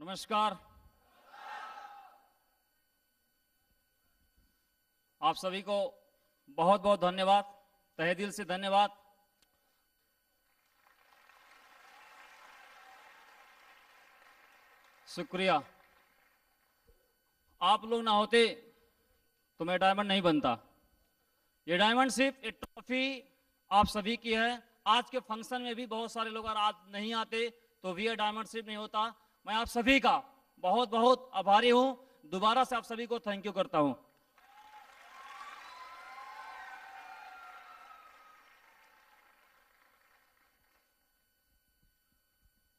नमस्कार। आप सभी को बहुत बहुत धन्यवाद, तहे दिल से धन्यवाद। शुक्रिया। आप लोग ना होते तो मैं डायमंड नहीं बनता। ये डायमंड सिर्फ एक ट्रॉफी आप सभी की है। आज के फंक्शन में भी बहुत सारे लोग अगर आज नहीं आते तो भी ये डायमंड सिर्फ नहीं होता। मैं आप सभी का बहुत बहुत आभारी हूं। दोबारा से आप सभी को थैंक यू करता हूं।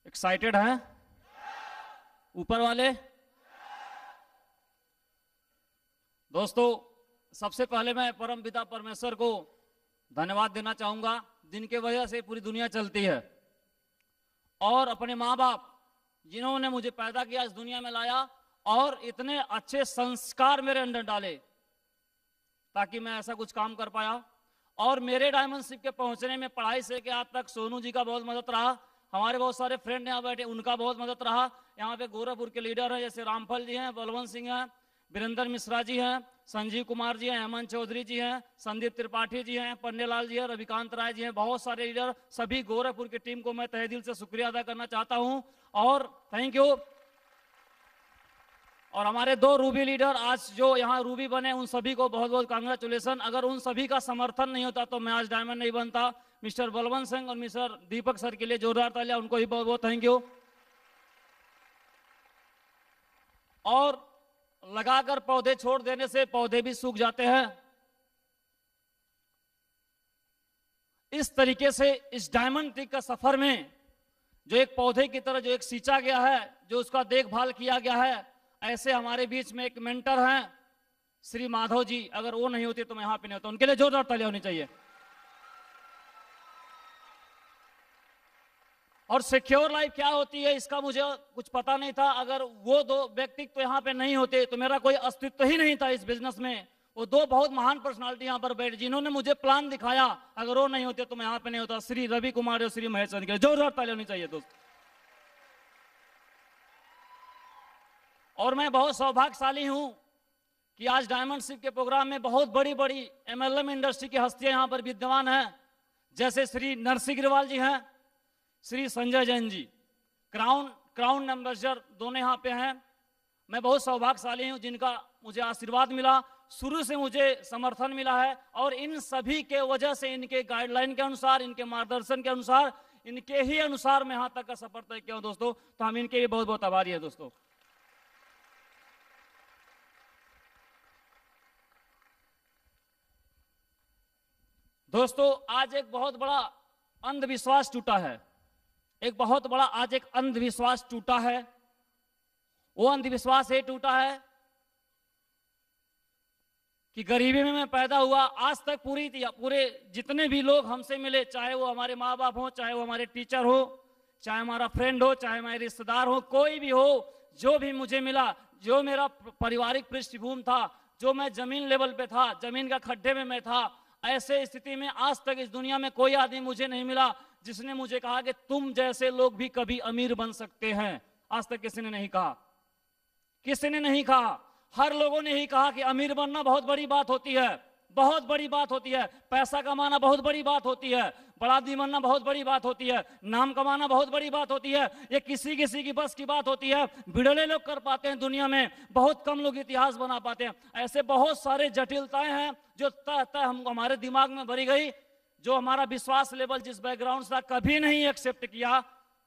एक्साइटेड हैं ऊपर वाले? दोस्तों, सबसे पहले मैं परम पिता परमेश्वर को धन्यवाद देना चाहूंगा, जिनके वजह से पूरी दुनिया चलती है, और अपने माँ बाप जिन्होंने मुझे पैदा किया, इस दुनिया में लाया और इतने अच्छे संस्कार मेरे अंदर डाले ताकि मैं ऐसा कुछ काम कर पाया। और मेरे डायमंड शिप के पहुंचने में पढ़ाई से के आज तक सोनू जी का बहुत मदद रहा। हमारे बहुत सारे फ्रेंड यहाँ बैठे, उनका बहुत मदद रहा। यहाँ पे गोरखपुर के लीडर हैं, जैसे रामफल जी हैं, बलवंत सिंह हैं, वीरेंद्र मिश्रा जी हैं, संजीव कुमार जी हैं, हेमंत चौधरी जी हैं, संदीप त्रिपाठी जी हैं, पंडेलाल जी हैं, रविकांत राय जी हैं, बहुत सारे लीडर। सभी गोरखपुर की टीम को मैं तहे दिल से शुक्रिया अदा करना चाहता हूं और थैंक यू। और हमारे दो रूबी लीडर आज जो यहाँ रूबी बने, उन सभी को बहुत बहुत कांग्रेचुलेसन। अगर उन सभी का समर्थन नहीं होता तो मैं आज डायमंड नहीं बनता। मिस्टर बलवंत सिंह और मिस्टर दीपक सर के लिए जोरदार तालियां, उनको भी बहुत बहुत थैंक यू। और लगाकर पौधे छोड़ देने से पौधे भी सूख जाते हैं। इस तरीके से इस डायमंड ट्री का सफर में जो एक पौधे की तरह जो एक सींचा गया है, जो उसका देखभाल किया गया है, ऐसे हमारे बीच में एक मेंटर हैं श्री माधव जी। अगर वो नहीं होते तो मैं यहां पे नहीं होता। उनके लिए जोरदार तालियां होनी चाहिए। और सिक्योर लाइफ क्या होती है इसका मुझे कुछ पता नहीं था। अगर वो दो व्यक्तित्व यहाँ पे नहीं होते तो मेरा कोई अस्तित्व ही नहीं था इस बिजनेस में। वो दो बहुत महान पर्सनालिटी यहाँ पर बैठ, जिन्होंने मुझे प्लान दिखाया, अगर वो नहीं होते तो मैं यहाँ पे नहीं होता। श्री रवि कुमार और श्री महेश चंद्र के जोरदार तालियां होनी चाहिए दोस्त। और मैं बहुत सौभाग्यशाली हूं कि आज डायमंड शिप के प्रोग्राम में बहुत बड़ी बड़ी MLM इंडस्ट्री की हस्तियां यहाँ पर विद्यमान हैं, जैसे श्री नरसिंह अग्रवाल जी हैं, श्री संजय जैन जी, क्राउन एम्बेसडर दोनों यहाँ पे हैं। मैं बहुत सौभाग्यशाली हूँ जिनका मुझे आशीर्वाद मिला, शुरू से मुझे समर्थन मिला है। और इन सभी के वजह से, इनके गाइडलाइन के अनुसार, इनके मार्गदर्शन के अनुसार, इनके ही अनुसार मैं यहाँ तक का सफर तय किया हूँ दोस्तों। तो हम इनके भी बहुत बहुत आभारी हैं दोस्तों। दोस्तों, आज एक बहुत बड़ा अंधविश्वास टूटा है। एक बहुत बड़ा आज एक अंधविश्वास टूटा है। वो अंधविश्वास ये टूटा है कि गरीबी में मैं पैदा हुआ। आज तक पूरे जितने भी लोग हमसे मिले, चाहे वो हमारे माँ बाप हो, चाहे वो हमारे टीचर हो, चाहे हमारा फ्रेंड हो, चाहे हमारे रिश्तेदार हो, कोई भी हो, जो भी मुझे मिला, जो मेरा पारिवारिक पृष्ठभूमि था, जो मैं जमीन लेवल पे था, जमीन का खड्डे में मैं था, ऐसे स्थिति में आज तक इस दुनिया में कोई आदमी मुझे नहीं मिला जिसने मुझे कहा कि तुम जैसे लोग भी कभी अमीर बन सकते हैं। आज तक किसी ने नहीं कहा, किसी ने नहीं कहा। हर लोगों ने ही कहा कि अमीर बनना बहुत बड़ी बात होती है, बहुत बड़ी बात होती है, पैसा कमाना बहुत बड़ी बात होती है, बड़ा आदमी बनना बहुत बड़ी बात होती है, नाम कमाना बहुत बड़ी बात होती है। ये किसी किसी की बस की बात होती है। बिड़ले लोग कर पाते हैं दुनिया में, बहुत कम लोग इतिहास बना पाते हैं। ऐसे बहुत सारे जटिलताएं हैं जो तय हम हमारे दिमाग में भरी गई, जो हमारा विश्वास लेवल जिस बैकग्राउंड से कभी नहीं एक्सेप्ट किया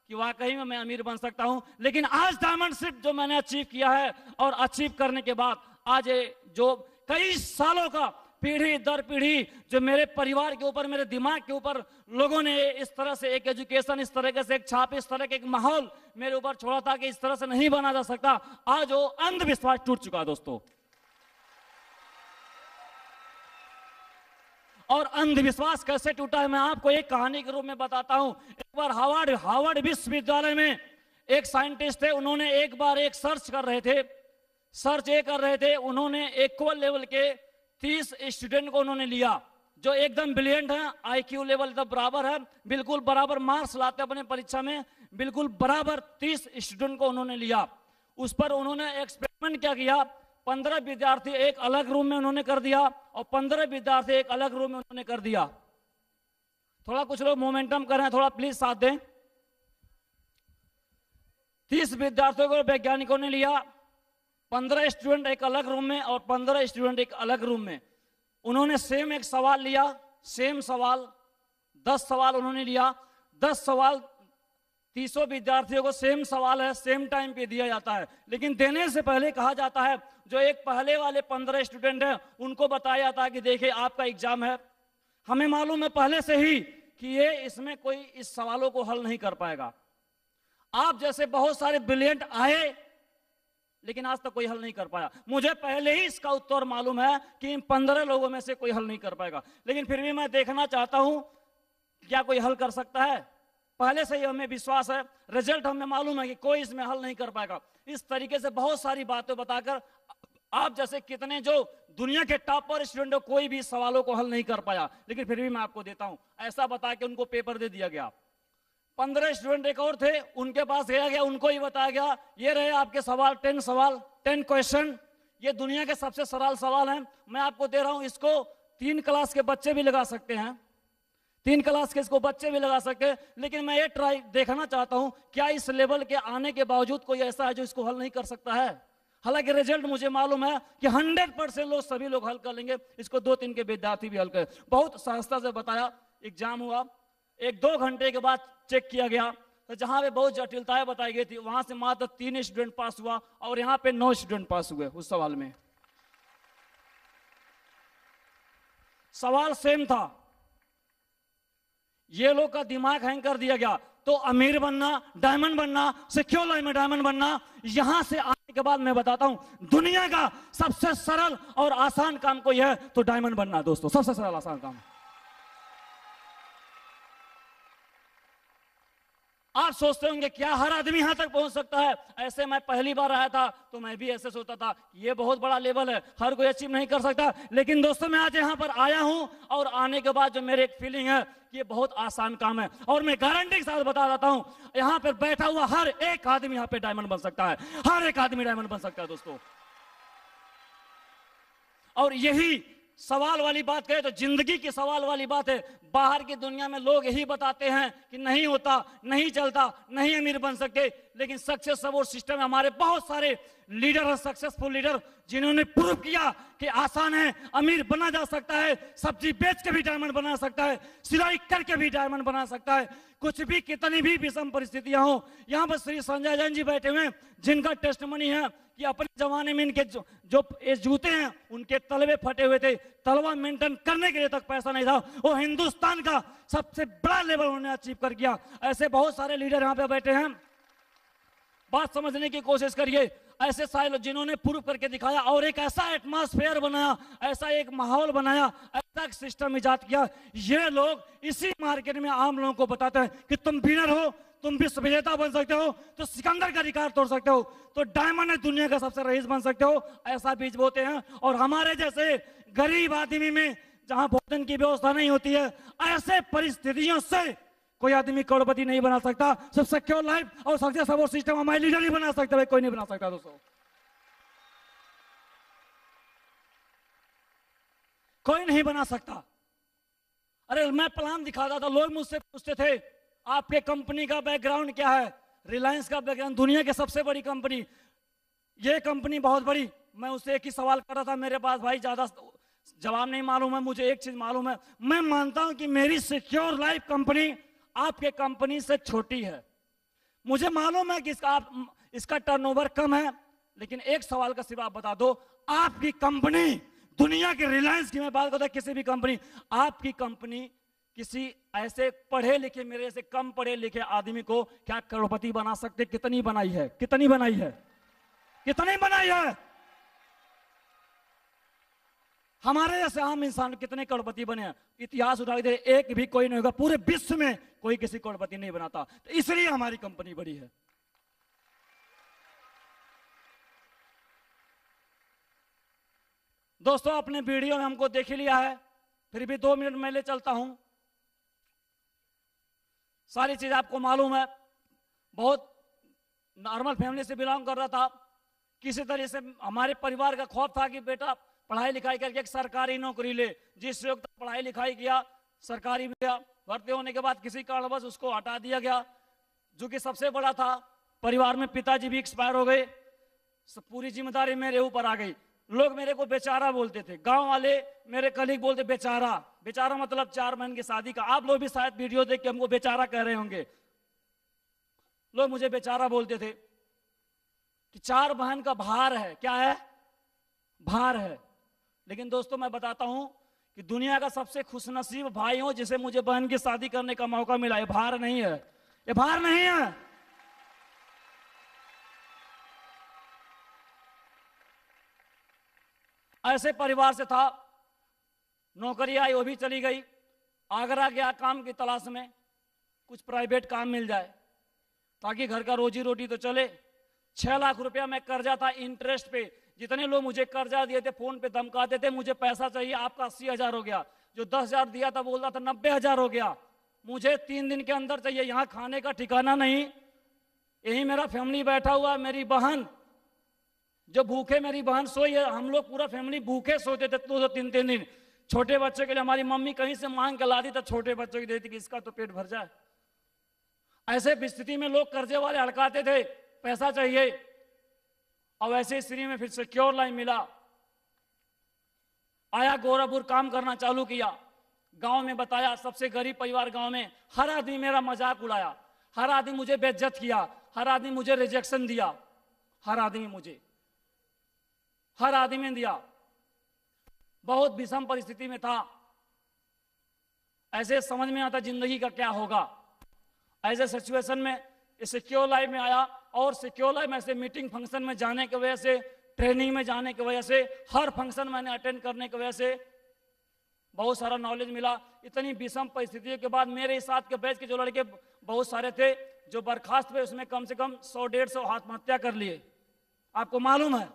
कि वाकई में मैं अमीर बन सकता हूं। लेकिन आज डायमंड शिप जो मैंने अचीव किया है, और अचीव करने के बाद आज जो कई सालों का पीढ़ी दर पीढ़ी जो मेरे परिवार के ऊपर, मेरे दिमाग के ऊपर लोगों ने इस तरह से एक एजुकेशन, इस तरह से एक छाप, इस तरह के एक माहौल मेरे ऊपर छोड़ा था कि इस तरह से नहीं बना जा सकता, आज वो अंधविश्वास टूट चुका है दोस्तों। और अंधविश्वास कैसे टूटा है मैं आपको एक कहानी के रूप में बताता हूं। एक बार हार्वर्ड विश्वविद्यालय में एक साइंटिस्ट थे, उन्होंने एक बार एक सर्च कर रहे थे, उन्होंने इक्वल लेवल के 30 स्टूडेंट को उन्होंने लिया जो एकदम ब्रिलियंट है, IQ लेवल एकदम बराबर है, बिल्कुल बराबर मार्क्स लाते अपने परीक्षा में, बिल्कुल बराबर 30 स्टूडेंट को उन्होंने लिया। उस पर उन्होंने एक्सपेरिमेंट क्या किया, 15 विद्यार्थी एक अलग रूम में उन्होंने कर दिया और 15 विद्यार्थी एक अलग रूम में उन्होंने कर दिया। थोड़ा कुछ लोग मोमेंटम करें, थोड़ा प्लीज साथ दें। 30 विद्यार्थियों को वैज्ञानिकों ने लिया, 15 स्टूडेंट एक अलग रूम में और 15 स्टूडेंट एक अलग रूम में। उन्होंने सेम एक सवाल लिया, सेम सवाल 10 सवाल उन्होंने लिया, 10 सवाल 30 विद्यार्थियों को सेम सवाल है, सेम टाइम पे दिया जाता है, लेकिन देने से पहले कहा जाता है जो एक पहले वाले 15 स्टूडेंट हैं उनको बताया जाता है कि देखिए आपका एग्जाम है, हमें मालूम है पहले से ही कि ये इसमें कोई इस सवालों को हल नहीं कर पाएगा। आप जैसे बहुत सारे ब्रिलियंट आए लेकिन आज तक कोई हल नहीं कर पाया। मुझे पहले ही इसका उत्तर मालूम है कि इन 15 लोगों में से कोई हल नहीं कर पाएगा, लेकिन फिर भी मैं देखना चाहता हूं क्या कोई हल कर सकता है। पहले से ही हमें विश्वास है, रिजल्ट हमें मालूम है कि कोई इसमें हल नहीं कर पाएगा। इस तरीके से बहुत सारी बातें बताकर आप जैसे कितने जो दुनिया के टॉप पर स्टूडेंट हो कोई भी सवालों को हल नहीं कर पाया, लेकिन फिर भी मैं आपको देता हूं। ऐसा बता के उनको पेपर दे दिया गया। 15 स्टूडेंट एक और थे, उनके पास गया गया, उनको ही बताया गया ये रहे आपके सवाल, 10 सवाल, 10 क्वेश्चन, ये दुनिया के सबसे सरल सवाल हैं, मैं आपको दे रहा हूं, इसको 3 क्लास के बच्चे भी लगा सकते हैं, 3 क्लास के इसको बच्चे भी लगा सकते हैं। लेकिन मैं ये ट्राई देखना चाहता हूं क्या इस लेवल के आने के बावजूद कोई ऐसा है जो इसको हल नहीं कर सकता है। हालांकि रिजल्ट मुझे मालूम है कि 100% लोग सभी लोग हल कर लेंगे, इसको 2-3 के विद्यार्थी भी हल कर। बहुत सहजता से बताया, एग्जाम हुआ, 1-2 घंटे के बाद चेक किया गया तो जहां पे बहुत जटिलताएं बताई गई थी वहां से मात्र 3 स्टूडेंट पास हुआ और यहां पे 9 स्टूडेंट पास हुए उस सवाल में। सवाल सेम था, ये लोग का दिमाग हैंग कर दिया गया। तो अमीर बनना, डायमंड बनना, सिक्योर लाइफ में डायमंड बनना, यहां से आने के बाद मैं बताता हूं दुनिया का सबसे सरल और आसान काम कोई है तो डायमंड बनना। दोस्तों सबसे सरल आसान काम। आप सोचते होंगे क्या हर आदमी यहां तक पहुंच सकता है? ऐसे मैं पहली बार आया था तो मैं भी ऐसे सोचता था ये बहुत बड़ा लेवल है, हर कोई अचीव नहीं कर सकता। लेकिन दोस्तों मैं आज यहां पर आया हूं और आने के बाद जो मेरे एक फीलिंग है ये बहुत आसान काम है और मैं गारंटी के साथ बता देता हूं यहां पर बैठा हुआ हर एक आदमी यहां पे डायमंड बन सकता है, हर एक आदमी डायमंड बन सकता है दोस्तों। और यही सवाल वाली बात कहे तो जिंदगी की सवाल वाली बात है। बाहर की दुनिया में लोग यही बताते हैं कि नहीं होता, नहीं चलता, नहीं अमीर बन सकते, लेकिन सक्सेस सपोर्ट सिस्टम में हमारे बहुत सारे लीडर हैं, सक्सेसफुल लीडर, जिन्होंने प्रूव किया कि आसान है, अमीर बना जा सकता है, सब्जी बेच के भी डायमंड बना सकता है, सिलाई करके भी डायमंड बना सकता है, कुछ भी कितनी भी विषम परिस्थितियां हो। यहां पर श्री संजय जैन जी बैठे हुए हैं जिनका टेस्टमनी है कि अपने जमाने में इनके जो जूते हैं उनके तलवे फटे हुए थे, तलवा मेंटेन करने के लिए तक पैसा नहीं था, वो हिंदुस्तान का सबसे बड़ा लेवल उन्होंने अचीव कर किया। ऐसे बहुत सारे लीडर यहाँ पे बैठे हैं, बात समझने की कोशिश करिए। ऐसे सारे लोग जिन्होंने प्रूव करके दिखाया और एक ऐसा एटमॉस्फेयर बनाया, ऐसा एक माहौल बनाया, ऐसा एक सिस्टम इजाद किया। ये लोग इसी मार्केट में आम लोगों को बताते हैं कि तुम विनर हो, तुम विश्व विजेता बन सकते हो, तो सिकंदर का रिकॉर्ड तोड़ सकते हो, तो डायमंड है दुनिया का सबसे रईस बन सकते हो, ऐसा बीज बोते हैं। और हमारे जैसे गरीब आदमी में जहां भोजन की व्यवस्था नहीं होती है, ऐसे परिस्थितियों से कोई आदमी करोड़पति नहीं बना सकता। सिर्फ सिक्योर लाइफ और सक्सेस सपोर्ट सिस्टम हमारे लीडर नहीं बना सकते, भाई कोई नहीं बना सकता दोस्तों, कोई नहीं बना सकता। अरे मैं प्लान दिखाता था, लोग मुझसे पूछते थे आपके कंपनी का बैकग्राउंड क्या है? रिलायंस का बैकग्राउंड, दुनिया की सबसे बड़ी कंपनी, ये कंपनी बहुत बड़ी। मैं उससे एक ही सवाल कर रहा था, मेरे पास भाई ज्यादा जवाब नहीं मालूम है, मुझे एक चीज मालूम है, मैं मानता हूं कि मेरी सिक्योर लाइफ कंपनी आपके कंपनी से छोटी है। मुझे मालूम है कि इसका टर्नओवर कम है, लेकिन एक सवाल का सिर्फ आप बता दो, आपकी कंपनी दुनिया के रिलायंस की मैं बात करता, किसी भी कंपनी, आपकी कंपनी किसी ऐसे पढ़े लिखे, मेरे से कम पढ़े लिखे आदमी को क्या करोड़पति बना सकते? कितनी बनाई है, कितनी बनाई है, कितनी बनाई है? हमारे जैसे आम इंसान कितने करोड़पति बने हैं? इतिहास उठा दे, एक भी कोई नहीं होगा, पूरे विश्व में कोई किसी करोड़पति नहीं बनाता। तो इसलिए हमारी कंपनी बड़ी है। दोस्तों अपने वीडियो में हमको देख ही लिया है, फिर भी 2 मिनट में ले चलता हूं। सारी चीज आपको मालूम है, बहुत नॉर्मल फैमिली से बिलोंग कर रहा था। किसी तरह से हमारे परिवार का खौफ था कि बेटा पढ़ाई लिखाई करके एक सरकारी नौकरी ले। जिस वक्त पढ़ाई लिखाई किया, सरकारी में गया, भर्ती होने के बाद किसी कारणवश उसको हटा दिया गया, जो कि सबसे बड़ा था। परिवार में पिताजी भी एक्सपायर हो गए, पूरी जिम्मेदारी मेरे ऊपर आ गई। लोग मेरे को बेचारा बोलते थे, गांव वाले मेरे कलीग बोलते बेचारा। बेचारा मतलब 4 बहन की शादी का। आप लोग भी शायद वीडियो देख के हमको बेचारा कह रहे होंगे। लोग मुझे बेचारा बोलते थे कि 4 बहन का भार है। क्या है? भार है। लेकिन दोस्तों मैं बताता हूं कि दुनिया का सबसे खुशनसीब भाई हूं जिसे मुझे बहन की शादी करने का मौका मिला। ये भार नहीं है, ये भार नहीं है। ऐसे परिवार से था, नौकरी आई वो भी चली गई। आगरा गया काम की तलाश में, कुछ प्राइवेट काम मिल जाए ताकि घर का रोजी रोटी तो चले। 6 लाख रुपया में कर्जा था इंटरेस्ट पे। जितने लोग मुझे कर्जा दिए थे फोन पे धमकाते थे, मुझे पैसा चाहिए, आपका 80,000 हो गया। जो 10,000 दिया था बोल रहा था 90,000 हो गया। मुझे 3 दिन के अंदर चाहिए, यहाँ खाने का ठिकाना नहीं। यही मेरा फैमिली बैठा हुआ, मेरी बहन जो भूखे, मेरी बहन सोई है। हम लोग पूरा फैमिली भूखे सोते थे 2-3 दिन। छोटे बच्चे के लिए हमारी मम्मी कहीं से मांग के लाती, तो छोटे बच्चों की देती कि इसका तो पेट भर जाए। ऐसे स्थिति में लोग कर्जे वाले हड़काते थे, पैसा चाहिए। और ऐसे स्थिति में फिर सिक्योर लाइन मिला, आया गोरखपुर, काम करना चालू किया। गांव में बताया, सबसे गरीब परिवार गांव में। हर आदमी मेरा मजाक उड़ाया, हर आदमी मुझे बेइज्जत किया, हर आदमी मुझे रिजेक्शन दिया, हर आदमी मुझे, हर आदमी ने दिया। बहुत विषम परिस्थिति में था। ऐसे समझ में आता जिंदगी का क्या होगा। ऐसे सिचुएशन में सिक्योर लाइफ में आया। और सिक्योर लाइफ में ऐसे मीटिंग फंक्शन में जाने की वजह से, ट्रेनिंग में जाने की वजह से, हर फंक्शन मैंने अटेंड करने की वजह से बहुत सारा नॉलेज मिला। इतनी विषम परिस्थितियों के बाद मेरे साथ के बैच के जो लड़के बहुत सारे थे जो बर्खास्त हुए, उसमें कम से कम 100-150 आत्महत्या कर लिए। आपको मालूम है?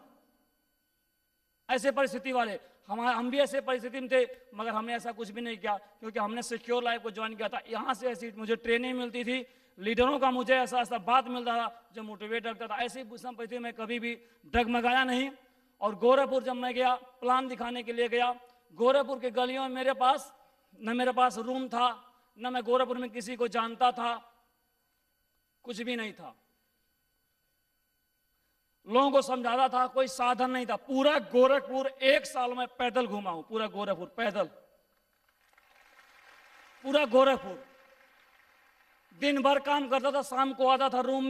ऐसे परिस्थिति वाले हम भी ऐसे परिस्थिति में थे, मगर हमने ऐसा कुछ भी नहीं किया क्योंकि हमने सिक्योर लाइफ को ज्वाइन किया था। यहाँ से ऐसी मुझे ट्रेनिंग मिलती थी, लीडरों का मुझे ऐसा ऐसा बात मिलता था जो मोटिवेट करता था। ऐसी विषम परिस्थिति में कभी भी डगमगाया नहीं। और गोरखपुर जब मैं गया, प्लान दिखाने के लिए गया, गोरखपुर के गलियों में मेरे पास रूम था, न मैं गोरखपुर में किसी को जानता था, कुछ भी नहीं था। लोगों को समझाता था, कोई साधन नहीं था। पूरा गोरखपुर 1 साल में पैदल घूमा हूं, पूरा गोरखपुर पैदल, पूरा गोरखपुर। दिन भर काम करता था, शाम को आता था रूम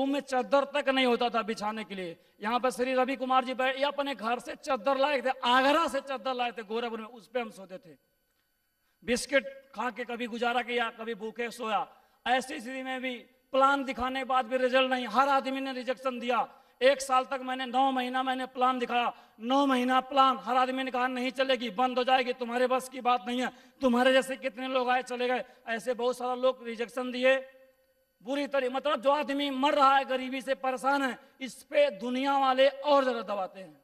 में चादर तक नहीं होता था बिछाने के लिए। यहाँ पर श्री रवि कुमार जी बैठ, अपने घर से चादर लाए थे, आगरा से चादर लाए थे गोरखपुर में, उस पर हम सोते थे। बिस्किट खा के कभी गुजारा किया, कभी भूखे सोया। ऐसी स्थिति में भी प्लान दिखाने के बाद भी रिजल्ट नहीं, हर आदमी ने रिजेक्शन दिया। 1 साल तक मैंने 9 महीना मैंने प्लान दिखाया, 9 महीना प्लान, हर आदमी ने कहा नहीं चलेगी, बंद हो जाएगी, तुम्हारे बस की बात नहीं है, तुम्हारे जैसे कितने लोग आए चले गए। ऐसे बहुत सारा लोग रिजेक्शन दिए बुरी तरह। मतलब जो आदमी मर रहा है, गरीबी से परेशान है, इस पे दुनिया वाले और ज्यादा दबाते हैं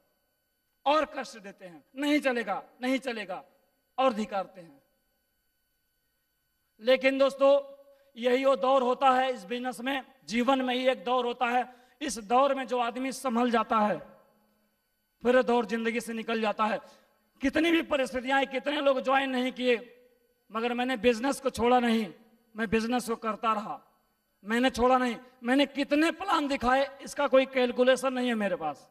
और कष्ट देते हैं, नहीं चलेगा नहीं चलेगा, और धिकारते हैं। लेकिन दोस्तों यही वो दौर होता है इस बिजनेस में, जीवन में ही एक दौर होता है। इस दौर में जो आदमी संभल जाता है, फिर दौर जिंदगी से निकल जाता है। कितनी भी परिस्थितियां, कितने लोग ज्वाइन नहीं किए, मगर मैंने बिजनेस को छोड़ा नहीं, मैं बिजनेस को करता रहा, मैंने छोड़ा नहीं। मैंने कितने प्लान दिखाए, इसका कोई कैलकुलेशन नहीं है मेरे पास।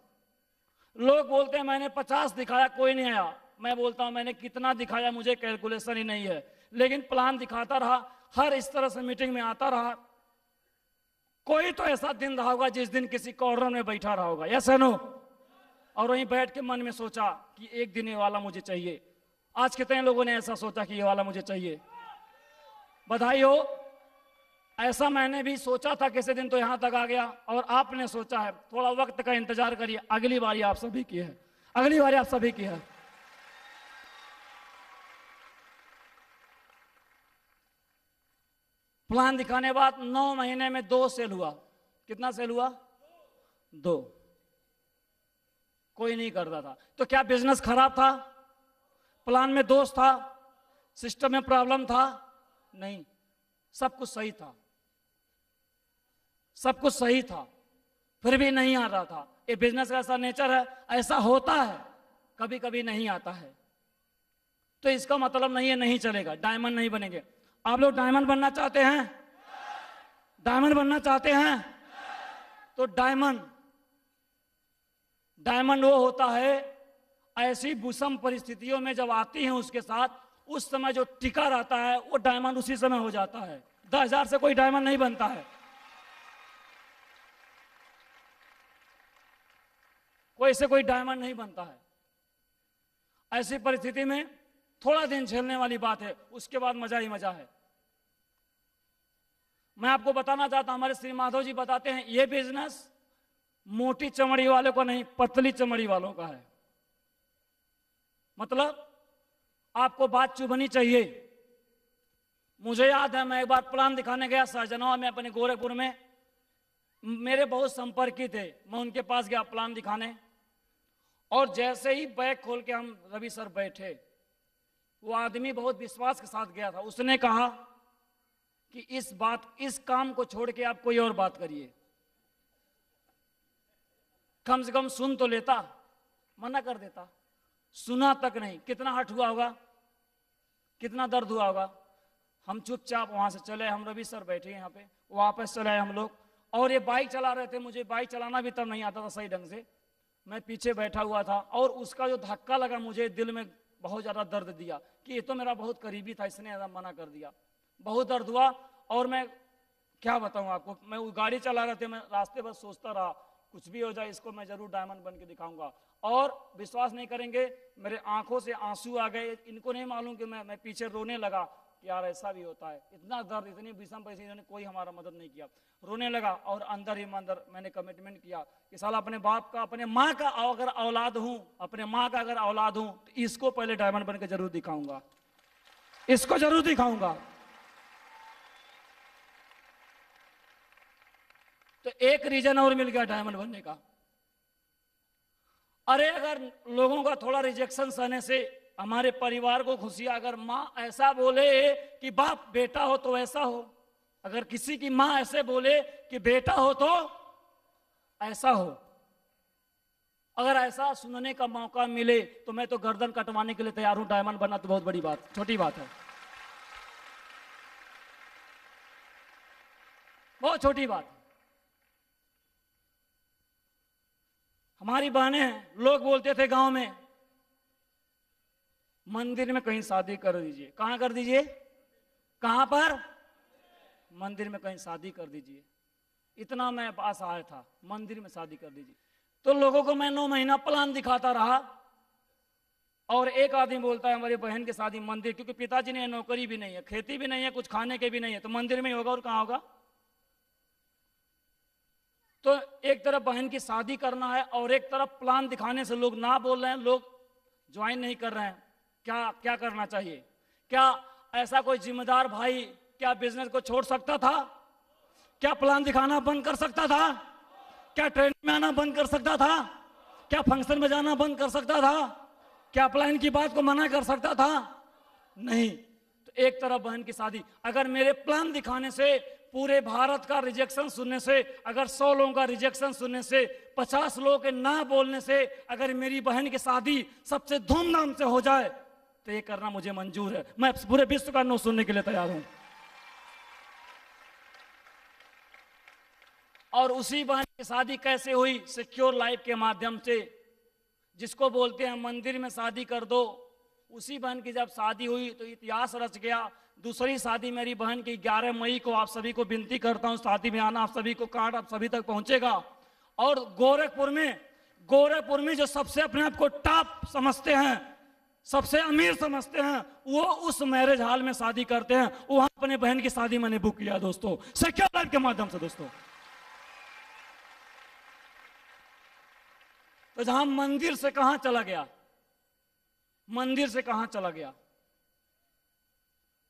लोग बोलते हैं मैंने 50 दिखाया, कोई नहीं आया। मैं बोलता हूं मैंने कितना दिखाया, मुझे कैलकुलेशन ही नहीं है, लेकिन प्लान दिखाता रहा, हर इस तरह से मीटिंग में आता रहा। कोई तो ऐसा दिन रहा होगा जिस दिन किसी कॉर्नर में बैठा रहा होगा, यस है नो, और वहीं बैठ के मन में सोचा कि एक दिन ये वाला मुझे चाहिए। आज कितने लोगों ने ऐसा सोचा कि ये वाला मुझे चाहिए? बधाई हो। ऐसा मैंने भी सोचा था किसी दिन, तो यहां तक आ गया। और आपने सोचा है, थोड़ा वक्त का इंतजार करिए, अगली बारी आप सभी की है, अगली बारी आप सभी की है। प्लान दिखाने बाद 9 महीने में 2 सेल हुआ। कितना सेल हुआ? 2। कोई नहीं करता था। तो क्या बिजनेस खराब था? प्लान में दोष था? सिस्टम में प्रॉब्लम था? नहीं, सब कुछ सही था, सब कुछ सही था। फिर भी नहीं आ रहा था। ये बिजनेस का ऐसा नेचर है, ऐसा होता है, कभी कभी नहीं आता है। तो इसका मतलब नहीं है नहीं चलेगा, डायमंड नहीं बनेंगे। आप लोग डायमंड बनना चाहते हैं? डायमंड बनना चाहते हैं? तो डायमंड वो होता है ऐसी विषम परिस्थितियों में जब आती हैं उसके साथ, उस समय जो टिका रहता है वो डायमंड उसी समय हो जाता है। 10,000 से कोई डायमंड नहीं बनता है। कोई से कोई डायमंड नहीं बनता है। ऐसी परिस्थिति में थोड़ा दिन झेलने वाली बात है, उसके बाद मजा ही मजा है। मैं आपको बताना चाहता हूं, हमारे श्री माधव जी बताते हैं ये बिजनेस मोटी चमड़ी वालों का नहीं, पतली चमड़ी वालों का है। मतलब आपको बात चुभनी चाहिए। मुझे याद है मैं एक बार प्लान दिखाने गया सहजनवा में, अपने गोरखपुर में। मेरे बहुत संपर्की थे, मैं उनके पास गया प्लान दिखाने, और जैसे ही बैग खोल के हम रवि सर बैठे, वो आदमी बहुत विश्वास के साथ गया था। उसने कहा कि इस काम को छोड़ के आप कोई और बात करिए, कम से कम सुन तो लेता। मना कर देता, सुना तक नहीं। कितना हट हुआ होगा, कितना दर्द हुआ होगा। हम चुपचाप वहां से चले, हम रवि सर बैठे यहाँ पे, वापस चले आए हम लोग। और ये बाइक चला रहे थे, मुझे बाइक चलाना भी तब नहीं आता था सही ढंग से, मैं पीछे बैठा हुआ था। और उसका जो धक्का लगा मुझे दिल में बहुत ज्यादा दर्द दिया कि ये तो मेरा बहुत करीबी था, इसने ज्यादा मना कर दिया। बहुत दर्द हुआ। और मैं क्या बताऊं आपको, मैं वो गाड़ी चला रहे थे, मैं रास्ते पर सोचता रहा कुछ भी हो जाए इसको मैं जरूर डायमंड बन के दिखाऊंगा। और विश्वास नहीं करेंगे, मेरे आंखों से आंसू आ गए। इनको नहीं मालूम कि मैं पीछे रोने लगा कि यार ऐसा भी होता है। इतना दर्द, इतनी विषम परिस्थिति ने कोई हमारा मदद नहीं किया। रोने लगा और अंदर ही अंदर मैंने कमिटमेंट किया कि साला अपने बाप का, अपने माँ का अगर औलाद हूं, अपने माँ का अगर औलाद हूं तो इसको पहले डायमंड बन के जरूर दिखाऊंगा, इसको जरूर दिखाऊंगा। तो एक रीजन और मिल गया डायमंड बनने का। अरे अगर लोगों का थोड़ा रिजेक्शन सहने से हमारे परिवार को खुशी, अगर माँ ऐसा बोले कि बाप बेटा हो तो ऐसा हो, अगर किसी की माँ ऐसे बोले कि बेटा हो तो ऐसा हो, अगर ऐसा सुनने का मौका मिले तो मैं तो गर्दन कटवाने के लिए तैयार हूं। डायमंड बनना तो बहुत बड़ी बात, छोटी बात है, बहुत छोटी बात। हमारी बहनें हैं, लोग बोलते थे गांव में मंदिर में कहीं शादी कर दीजिए। कहां कर दीजिए? कहां पर? मंदिर में कहीं शादी कर दीजिए। इतना मैं पास आया था, मंदिर में शादी कर दीजिए। तो लोगों को मैं 9 महीना प्लान दिखाता रहा। और एक आदमी बोलता है हमारी बहन की शादी मंदिर, क्योंकि पिताजी ने नौकरी भी नहीं है, खेती भी नहीं है, कुछ खाने के भी नहीं है, तो मंदिर में ही होगा और कहां होगा। तो एक तरफ बहन की शादी करना है और एक तरफ प्लान दिखाने से लोग ना बोल रहे हैं, लोग ज्वाइन नहीं कर रहे हैं। क्या क्या करना चाहिए? क्या ऐसा कोई जिम्मेदार भाई क्या बिजनेस को छोड़ सकता था? क्या प्लान दिखाना बंद कर सकता था? क्या ट्रेन में आना बंद कर सकता था? क्या फंक्शन में जाना बंद कर सकता था? क्या अपलाइन की बात को मना कर सकता था? नहीं। तो एक तरफ बहन की शादी, अगर मेरे प्लान दिखाने से, पूरे भारत का रिजेक्शन सुनने से, अगर 100 लोगों का रिजेक्शन सुनने से, 50 लोगों के ना बोलने से अगर मेरी बहन की शादी सबसे धूमधाम से हो जाए तो ये करना मुझे मंजूर है। मैं पूरे विश्व का नो सुनने के लिए तैयार हूं। और उसी बहन की शादी कैसे हुई? सिक्योर लाइफ के माध्यम से, जिसको बोलते हैं मंदिर में शादी कर दो। उसी बहन की जब शादी हुई तो इतिहास रच गया। दूसरी शादी मेरी बहन की 11 मई को, आप सभी को विनती करता हूं शादी में आना, आप सभी को कार्ड आप सभी तक पहुंचेगा। और गोरखपुर में जो सबसे अपने आप को टॉप समझते हैं, सबसे अमीर समझते हैं, वो उस मैरिज हॉल में शादी करते हैं। वहां अपने बहन की शादी मैंने बुक किया दोस्तों, सिक्योर लाइफ के माध्यम से। दोस्तों तो जहां मंदिर से कहां चला गया, मंदिर से कहां चला गया।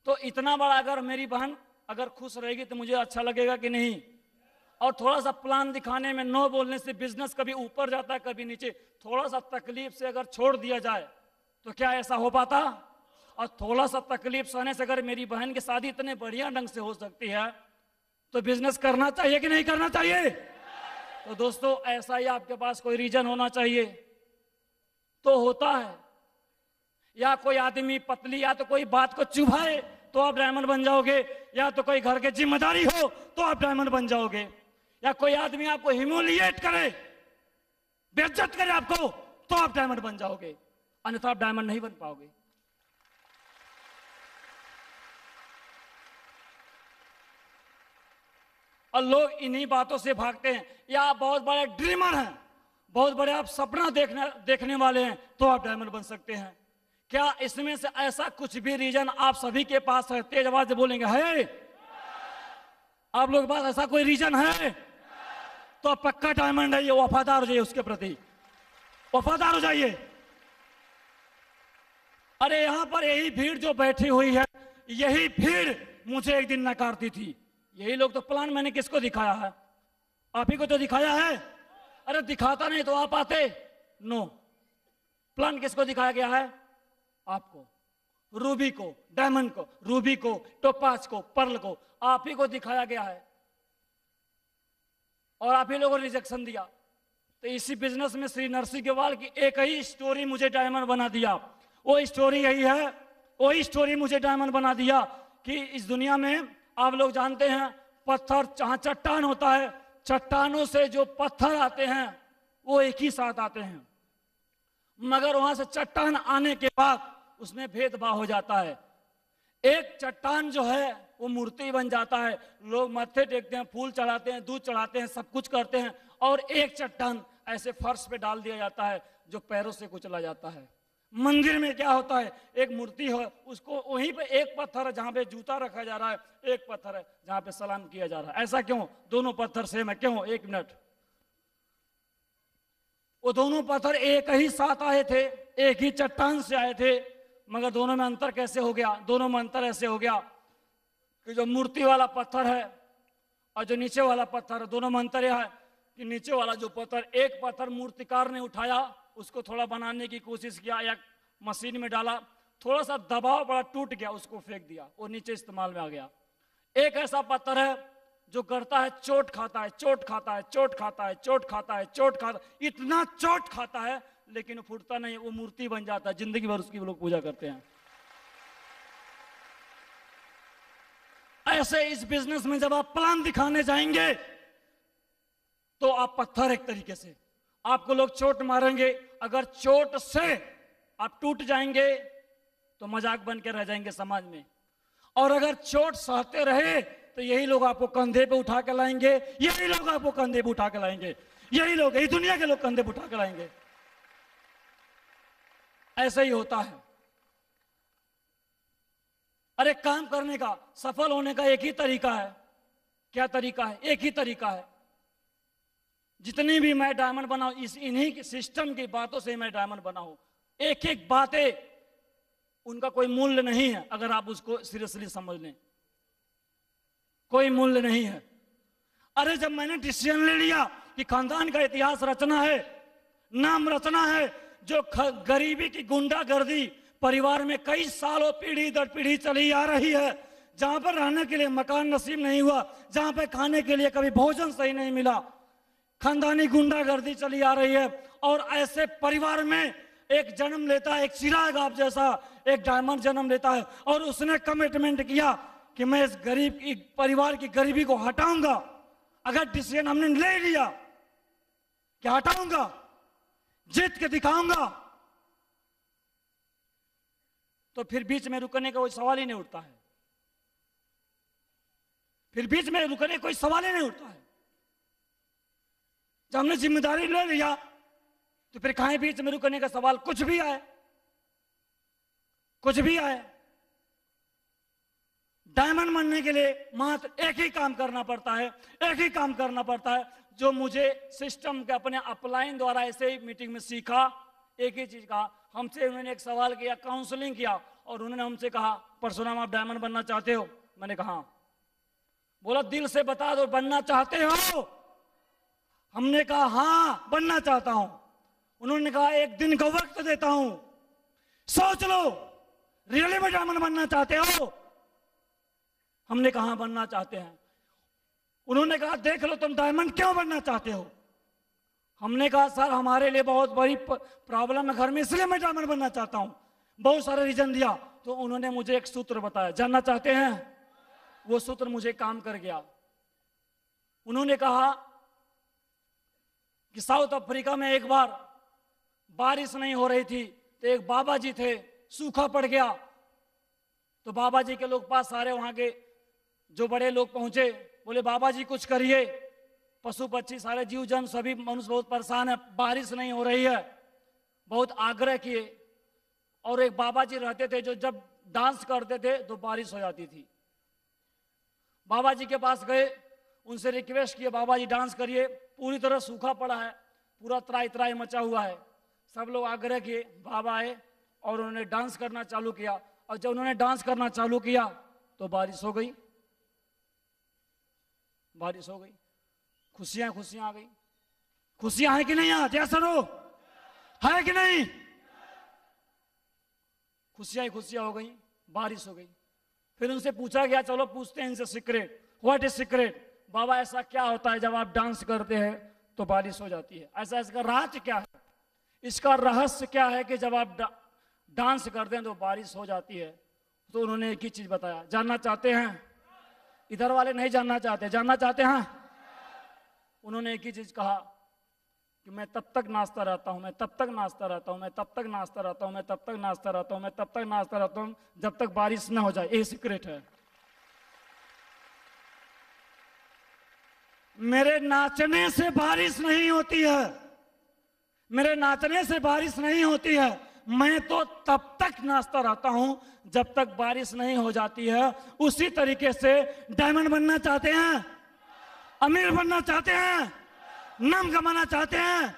तो इतना बड़ा अगर मेरी बहन अगर खुश रहेगी तो मुझे अच्छा लगेगा कि नहीं। और थोड़ा सा प्लान दिखाने में, नो बोलने से बिजनेस कभी ऊपर जाता है कभी नीचे। थोड़ा सा तकलीफ से अगर छोड़ दिया जाए तो क्या ऐसा हो पाता? और थोड़ा सा तकलीफ सहने से अगर मेरी बहन की शादी इतने बढ़िया ढंग से हो सकती है तो बिजनेस करना चाहिए कि नहीं करना चाहिए? तो दोस्तों ऐसा ही आपके पास कोई रीजन होना चाहिए, तो होता है। या कोई आदमी पतली या तो कोई बात को चुभाए तो आप डायमंड बन जाओगे, या तो कोई घर की जिम्मेदारी हो तो आप डायमंड बन जाओगे, या कोई आदमी आपको ह्यूमिलिएट करे, बेइज्जत करे आपको, तो आप डायमंड बन जाओगे, अन्यथा आप डायमंड नहीं बन पाओगे। और लोग इन्हीं बातों से भागते हैं। या आप बहुत बड़े ड्रीमर हैं, बहुत बड़े आप सपना देखने वाले हैं, तो आप डायमंड बन सकते हैं। क्या इसमें से ऐसा कुछ भी रीजन आप सभी के पास है? तेज आवाज से बोलेंगे है? आप लोगों के पास ऐसा कोई रीजन है? तो आप पक्का डायमंड है, ये वफादार हो जाइए, उसके प्रति वफादार हो जाइए। अरे यहां पर यही भीड़ जो बैठी हुई है, यही भीड़ मुझे एक दिन नकारती थी। यही लोग तो प्लान मैंने किसको दिखाया है? आप ही को तो दिखाया है। अरे दिखाता नहीं तो आप आते? नो। प्लान किसको दिखाया गया है? आपको, रूबी को, डायमंड को, रूबी को, टोपाज को, पर्ल को, आप ही को दिखाया गया है, और आप ही लोगों ने रिजेक्शन दिया। तो इसी बिजनेस में श्री नरसिंह ग्रेवाल की एक ही स्टोरी मुझे डायमंड बना दिया। वो स्टोरी यही है, वही स्टोरी मुझे डायमंड बना दिया कि इस दुनिया में आप लोग जानते हैं, पत्थर जहां चट्टान होता है, चट्टानों से जो पत्थर आते हैं वो एक ही साथ आते हैं, मगर वहां से चट्टान आने के बाद उसमें भेदभाव हो जाता है। एक चट्टान जो है वो मूर्ति बन जाता है, लोग मत्थे टेकते हैं, फूल चढ़ाते हैं, दूध चढ़ाते हैं, सब कुछ करते हैं, और एक चट्टान ऐसे फर्श पे डाल दिया जाता है जो पैरों से कुचला जाता है। मंदिर में क्या होता है, एक मूर्ति है, उसको वहीं पे एक पत्थर है जहां पे जूता रखा जा रहा है, एक पत्थर है जहां पे सलाम किया जा रहा है। ऐसा क्यों? दोनों पत्थर सेम है, क्यों? एक मिनट, वो दोनों पत्थर एक ही साथ आए थे, एक ही चट्टान से आए थे, मगर दोनों में अंतर कैसे हो गया? दोनों में अंतर ऐसे हो गया कि जो मूर्ति वाला पत्थर है और जो नीचे वाला पत्थर है, दोनों में अंतर यह है कि नीचे वाला जो पत्थर, एक पत्थर मूर्तिकार ने उठाया, उसको थोड़ा बनाने की कोशिश किया या मशीन में डाला, थोड़ा सा दबाव बड़ा, टूट गया, उसको फेंक दिया, वो नीचे इस्तेमाल में आ गया। एक ऐसा पत्थर है जो करता है, चोट खाता है, चोट खाता है, चोट खाता है, चोट खाता है, चोट खाता है, इतना चोट खाता है लेकिन फूटता नहीं, वो मूर्ति बन जाता है, जिंदगी भर उसकी लोग पूजा करते हैं। ऐसे इस बिजनेस में जब आप प्लान दिखाने जाएंगे तो आप पत्थर, एक तरीके से आपको लोग चोट मारेंगे, अगर चोट से आप टूट जाएंगे तो मजाक बन के रह जाएंगे समाज में, और अगर चोट सहते रहे तो यही लोग आपको कंधे पे उठा के लाएंगे, यही लोग आपको कंधे पे उठा के लाएंगे, यही लोग, यही दुनिया के लोग कंधे पे उठा के लाएंगे। ऐसा ही होता है। अरे काम करने का, सफल होने का एक ही तरीका है। क्या तरीका है? एक ही तरीका है। जितनी भी मैं डायमंड बनाऊं, इन्हीं सिस्टम की बातों से मैं डायमंड बनाऊं। एक एक बातें, उनका कोई मूल्य नहीं है अगर आप उसको सीरियसली समझ लें, कोई मूल्य नहीं है। अरे जब मैंने डिसीजन ले लिया कि खानदान का इतिहास रचना है, नाम रचना है, जो गरीबी की गुंडागर्दी परिवार में कई सालों पीढ़ी दर पीढ़ी चली आ रही है, जहां पर रहने के लिए मकान नसीब नहीं हुआ, जहां पर खाने के लिए कभी भोजन सही नहीं मिला, खानदानी गुंडागर्दी चली आ रही है, और ऐसे परिवार में एक जन्म लेता है, एक चिराग आप जैसा एक डायमंड जन्म लेता है, और उसने कमिटमेंट किया कि मैं इस गरीब की परिवार की गरीबी को हटाऊंगा। अगर डिसीजन हमने ले लिया कि हटाऊंगा, जीत के दिखाऊंगा, तो फिर बीच में रुकने का कोई सवाल ही नहीं उठता है। फिर बीच में रुकने का कोई सवाल ही नहीं उठता है। जब हमने जिम्मेदारी ले लिया तो फिर कहां बीच में रुकने का सवाल? कुछ भी आए, कुछ भी आए। डायमंड बनने के लिए मात्र एक ही काम करना पड़ता है, एक ही काम करना पड़ता है, जो मुझे सिस्टम के अपने अपलाइन द्वारा ऐसे ही मीटिंग में सीखा। एक ही चीज कहा हमसे, उन्होंने एक सवाल किया, काउंसलिंग किया, और उन्होंने हमसे कहा परशुराम आप डायमंड बनना चाहते हो? मैंने कहा हाँ। बोला दिल से बता दो बनना चाहते हो? हमने कहा हाँ बनना चाहता हूं। उन्होंने कहा एक दिन का वक्त देता हूं, सोच लो, रियली में डायमंड बनना चाहते हो? हमने कहा बनना चाहते हैं। उन्होंने कहा देख लो तुम डायमंड क्यों बनना चाहते हो? हमने कहा सर हमारे लिए बहुत बड़ी प्रॉब्लम है घर में, इसलिए मैं डायमंड बनना चाहता हूं। बहुत सारे रीजन दिया, तो उन्होंने मुझे एक सूत्र बताया, जानना चाहते हैं? वो सूत्र मुझे काम कर गया। उन्होंने कहा कि साउथ अफ्रीका में एक बार बारिश नहीं हो रही थी, तो एक बाबा जी थे, सूखा पड़ गया, तो बाबा जी के लोग पास सारे वहां के जो बड़े लोग पहुंचे, बोले बाबा जी कुछ करिए, पशु पक्षी सारे जीव जन सभी मनुष्य बहुत परेशान है, बारिश नहीं हो रही है। बहुत आग्रह किए, और एक बाबा जी रहते थे जो जब डांस करते थे तो बारिश हो जाती थी। बाबा जी के पास गए, उनसे रिक्वेस्ट किए बाबा जी डांस करिए, पूरी तरह सूखा पड़ा है, पूरा त्राई त्राई मचा हुआ है। सब लोग आग्रह किए, बाबा आए और उन्होंने डांस करना चालू किया, और जब उन्होंने डांस करना चालू किया तो बारिश हो गई, बारिश हो गई, खुशियां खुशियां आ गई। खुशियां है कि नहीं? यहाँ सुनो, है कि नहीं? खुशियां ही खुशियां हो गई, बारिश हो गई। फिर उनसे पूछा गया, चलो पूछते हैं इनसे सीक्रेट, व्हाट इज सीक्रेट? बाबा ऐसा क्या होता है जब आप डांस करते हैं तो बारिश हो जाती है? ऐसा इसका राज क्या है, इसका रहस्य क्या है कि जब आप डांस करते हैं तो बारिश हो जाती है? तो उन्होंने एक ही चीज बताया। जानना चाहते हैं? इधर वाले नहीं जानना चाहते, जानना चाहते हैं? उन्होंने एक ही चीज कहा कि मैं तब तक नाचता रहता हूं, मैं तब तक नाचता रहता हूं, मैं तब तक नाचता रहता हूं, मैं तब तक नाचता रहता हूं, मैं तब तक नाचता रहता हूं जब तक बारिश ना हो जाए। ये सीक्रेट है। मेरे नाचने से बारिश नहीं होती है, मेरे नाचने से बारिश नहीं होती है, मैं तो तब तक नाचता रहता हूं जब तक बारिश नहीं हो जाती है। उसी तरीके से डायमंड बनना चाहते हैं, अमीर बनना चाहते हैं, नाम कमाना चाहते हैं,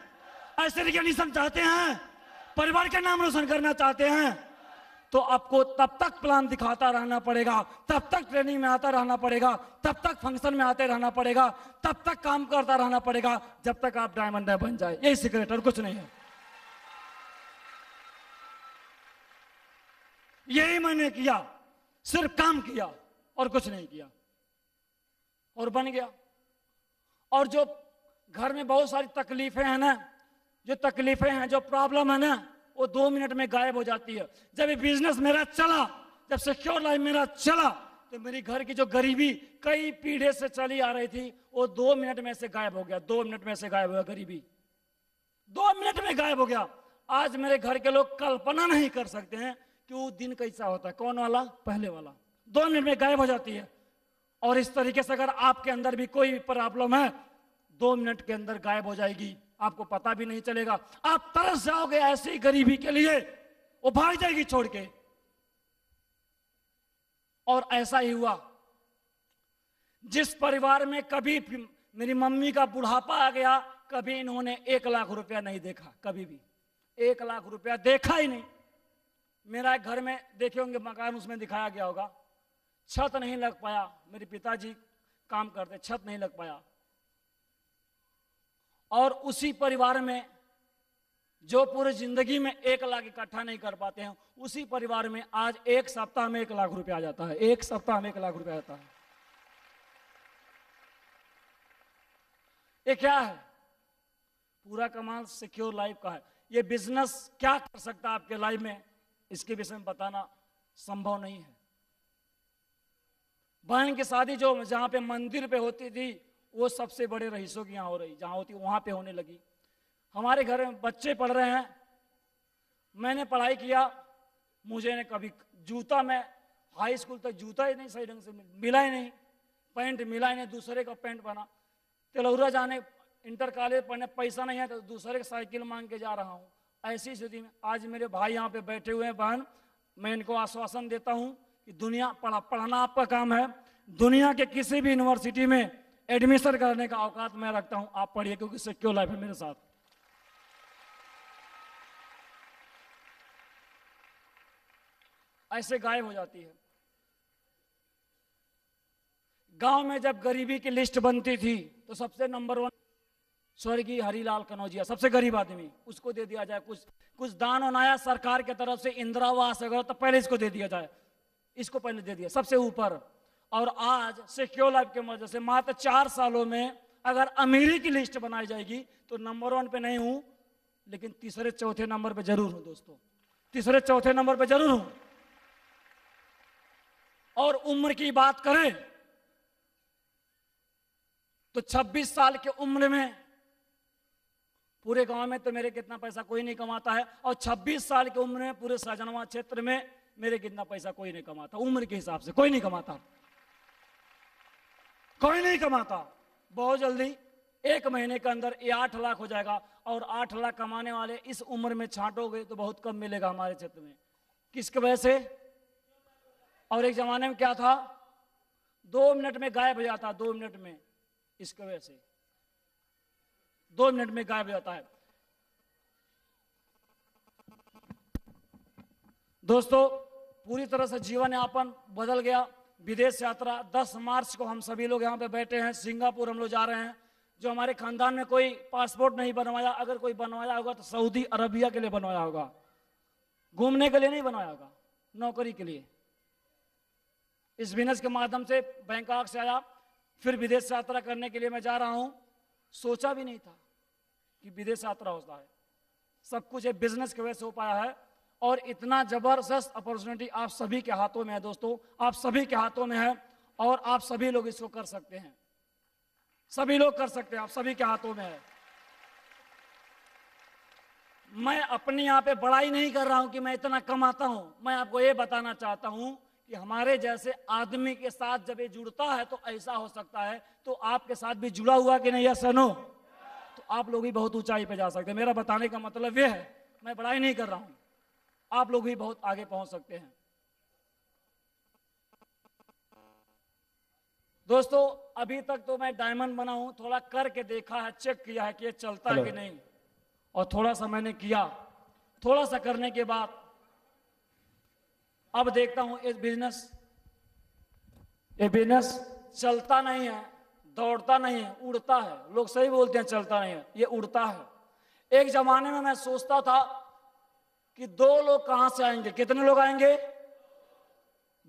ऐसे रिकॉग्निशन चाहते हैं, परिवार का नाम रोशन करना चाहते हैं, तो आपको तब तक प्लान दिखाता रहना पड़ेगा, तब तक ट्रेनिंग में आता रहना पड़ेगा, तब तक फंक्शन में आते रहना पड़ेगा, तब तक काम करता रहना पड़ेगा जब तक आप डायमंड बन जाए। यही सीक्रेट, और कुछ नहीं है। यही मैंने किया, सिर्फ काम किया और कुछ नहीं किया, और बन गया। और जो घर में बहुत सारी तकलीफें हैं ना, जो तकलीफें हैं, जो प्रॉब्लम है ना, वो 2 मिनट में गायब हो जाती है। जब ये बिजनेस मेरा चला, जब सिक्योर लाइफ मेरा चला, तो मेरी घर की जो गरीबी कई पीढ़ी से चली आ रही थी, वो 2 मिनट में से गायब हो गया। 2 मिनट में से गायब हो गया गरीबी, 2 मिनट में गायब हो गया। आज मेरे घर के लोग कल्पना नहीं कर सकते हैं कि वो दिन कैसा होता है। कौन वाला? पहले वाला। 2 मिनट में गायब हो जाती है। और इस तरीके से अगर आपके अंदर भी कोई प्रॉब्लम है, 2 मिनट के अंदर गायब हो जाएगी, आपको पता भी नहीं चलेगा। आप तरस जाओगे ऐसी गरीबी के लिए, वो भाग जाएगी छोड़ के। और ऐसा ही हुआ। जिस परिवार में कभी मेरी मम्मी का बुढ़ापा आ गया, कभी इन्होंने 1 लाख रुपया नहीं देखा, कभी भी 1 लाख रुपया देखा ही नहीं। मेरा एक घर में देखे होंगे मकान, उसमें दिखाया गया होगा, छत नहीं लग पाया। मेरे पिताजी काम करते, छत नहीं लग पाया। और उसी परिवार में जो पूरी जिंदगी में 1 लाख इकट्ठा नहीं कर पाते हैं, उसी परिवार में आज 1 सप्ताह में 1 लाख रुपया आ जाता है। 1 सप्ताह में 1 लाख रुपया आता है। ये क्या है? पूरा कमाल सिक्योर लाइफ का है। ये बिजनेस क्या कर सकता है आपके लाइफ में, इसके विषय में बताना संभव नहीं है। बहन की शादी जो जहां पे मंदिर पे होती थी, वो सबसे बड़े रईसों की यहाँ हो रही, जहां होती वहां पे होने लगी। हमारे घर में बच्चे पढ़ रहे हैं, मैंने पढ़ाई किया, मुझे ने कभी जूता, में हाई स्कूल तक जूता ही नहीं सही ढंग से मिला ही नहीं, पैंट मिला ही नहीं, दूसरे का पैंट बना। तिलौरा जाने इंटर कॉलेज पढ़ने पैसा नहीं है तो दूसरे की साइकिल मांग के जा रहा हूँ। ऐसी स्थिति में आज मेरे भाई यहाँ पे बैठे हुए हैं, बहन, मैं इनको आश्वासन देता हूँ कि दुनिया पढ़ना आपका काम है। दुनिया के किसी भी यूनिवर्सिटी में एडमिशन करने का औकात मैं रखता हूं, आप पढ़िए, क्योंकि सिक्योर लाइफ है मेरे साथ। ऐसे गायब हो जाती है। गांव में जब गरीबी की लिस्ट बनती थी तो सबसे नंबर 1 स्वर्गीय हरिलाल कनौजिया, सबसे गरीब आदमी, उसको दे दिया जाए। कुछ दान आया सरकार की तरफ से, इंदिरा आवास अगर, तो पहले इसको दे दिया जाए, इसको पहले दे दिया सबसे ऊपर। और आज सिक्योर लाइफ के वजह से मात्र 4 सालों में अगर अमीरी की लिस्ट बनाई जाएगी तो नंबर 1 पे नहीं हूं, लेकिन तीसरे चौथे नंबर पे जरूर हूं दोस्तों, तीसरे चौथे नंबर पे जरूर हूं। और उम्र की बात करें तो 26 साल की उम्र में पूरे गांव में तो मेरे कितना पैसा कोई नहीं कमाता है, और 26 साल की उम्र में पूरे सहजनवा क्षेत्र में मेरे कितना पैसा कोई नहीं कमाता। उम्र के हिसाब से कोई नहीं कमाता, कोई नहीं कमाता। बहुत जल्दी 1 महीने के अंदर ये 8 लाख हो जाएगा, और 8 लाख कमाने वाले इस उम्र में छांटोगे तो बहुत कम मिलेगा हमारे क्षेत्र में। किसकी वजह से? और एक जमाने में क्या था, 2 मिनट में गायब हो जाता, 2 मिनट में, इसकी वजह से 2 मिनट में गायब हो जाता है। दोस्तों पूरी तरह से जीवन यापन बदल गया। विदेश यात्रा 10 मार्च को हम सभी लोग यहाँ पे बैठे हैं, सिंगापुर हम लोग जा रहे हैं। जो हमारे खानदान में कोई पासपोर्ट नहीं बनवाया, अगर कोई बनवाया होगा तो सऊदी अरबिया के लिए बनवाया होगा, घूमने के लिए नहीं बनवाया होगा, नौकरी के लिए। इस बिजनेस के माध्यम से बैंकॉक से आया, फिर विदेश यात्रा करने के लिए मैं जा रहा हूं। सोचा भी नहीं था कि विदेश यात्रा होता है। सब कुछ एक बिजनेस की वजह से हो पाया है, और इतना जबरदस्त अपॉर्चुनिटी आप सभी के हाथों में है दोस्तों, आप सभी के हाथों में है, और आप सभी लोग इसको कर सकते हैं, सभी लोग कर सकते हैं, आप सभी के हाथों में है। मैं अपने यहाँ पे बड़ाई नहीं कर रहा हूं कि मैं इतना कमाता हूं, मैं आपको ये बताना चाहता हूं कि हमारे जैसे आदमी के साथ जब ये जुड़ता है तो ऐसा हो सकता है। तो आपके साथ भी जुड़ा हुआ कि नहीं, यस नो? तो आप लोग भी बहुत ऊंचाई पे जा सकते हैं। मेरा बताने का मतलब ये है, मैं बड़ाई नहीं कर रहा हूं, आप लोग भी बहुत आगे पहुंच सकते हैं। दोस्तों अभी तक तो मैं डायमंड बना हूं, थोड़ा करके देखा है, चेक किया है कि ये चलता है कि नहीं, और थोड़ा सा मैंने किया, थोड़ा सा करने के बाद अब देखता हूं ये बिजनेस चलता नहीं है, दौड़ता नहीं है, उड़ता है। लोग सही बोलते हैं चलता नहीं है, ये उड़ता है। एक जमाने में मैं सोचता था कि 2 लोग कहां से आएंगे, कितने लोग आएंगे,